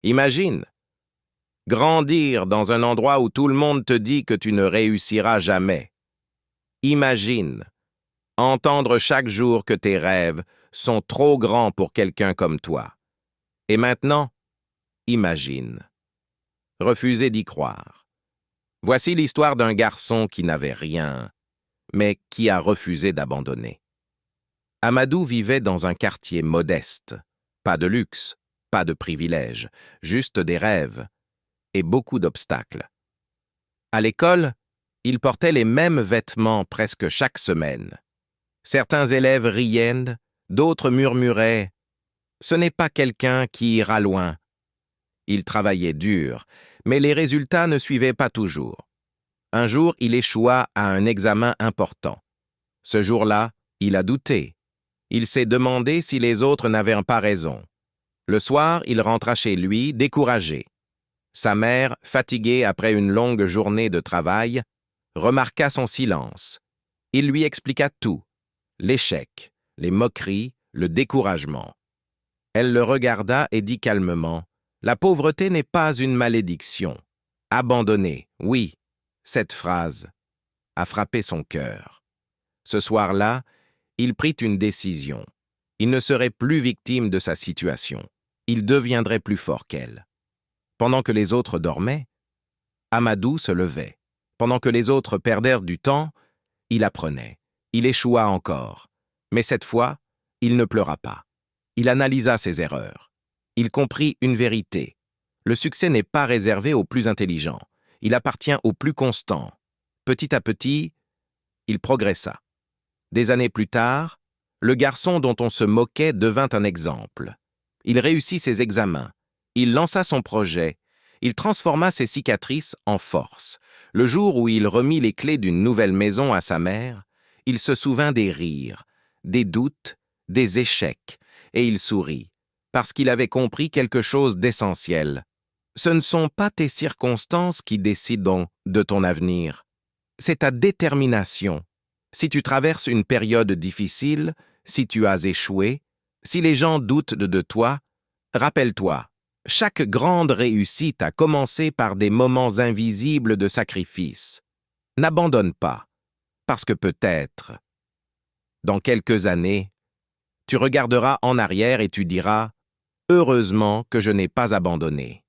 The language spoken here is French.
Imagine, grandir dans un endroit où tout le monde te dit que tu ne réussiras jamais. Imagine, entendre chaque jour que tes rêves sont trop grands pour quelqu'un comme toi. Et maintenant, imagine, refuser d'y croire. Voici l'histoire d'un garçon qui n'avait rien, mais qui a refusé d'abandonner. Amadou vivait dans un quartier modeste, pas de luxe, pas de privilèges, juste des rêves et beaucoup d'obstacles. À l'école, il portait les mêmes vêtements presque chaque semaine. Certains élèves riaient, d'autres murmuraient « Ce n'est pas quelqu'un qui ira loin ». Il travaillait dur, mais les résultats ne suivaient pas toujours. Un jour, il échoua à un examen important. Ce jour-là, il a douté. Il s'est demandé si les autres n'avaient pas raison. Le soir, il rentra chez lui, découragé. Sa mère, fatiguée après une longue journée de travail, remarqua son silence. Il lui expliqua tout, l'échec, les moqueries, le découragement. Elle le regarda et dit calmement, « La pauvreté n'est pas une malédiction. Abandonner, oui. » Cette phrase a frappé son cœur. Ce soir-là, il prit une décision. Il ne serait plus victime de sa situation. Il deviendrait plus fort qu'elle. Pendant que les autres dormaient, Amadou se levait. Pendant que les autres perdèrent du temps, il apprenait. Il échoua encore. Mais cette fois, il ne pleura pas. Il analysa ses erreurs. Il comprit une vérité. Le succès n'est pas réservé aux plus intelligents. Il appartient aux plus constants. Petit à petit, il progressa. Des années plus tard, le garçon dont on se moquait devint un exemple. Il réussit ses examens. Il lança son projet. Il transforma ses cicatrices en force. Le jour où il remit les clés d'une nouvelle maison à sa mère, il se souvint des rires, des doutes, des échecs, et il sourit, parce qu'il avait compris quelque chose d'essentiel. Ce ne sont pas tes circonstances qui décident de ton avenir. C'est ta détermination. Si tu traverses une période difficile, si tu as échoué, si les gens doutent de toi, rappelle-toi, chaque grande réussite a commencé par des moments invisibles de sacrifice. N'abandonne pas, parce que peut-être, dans quelques années, tu regarderas en arrière et tu diras « Heureusement que je n'ai pas abandonné ».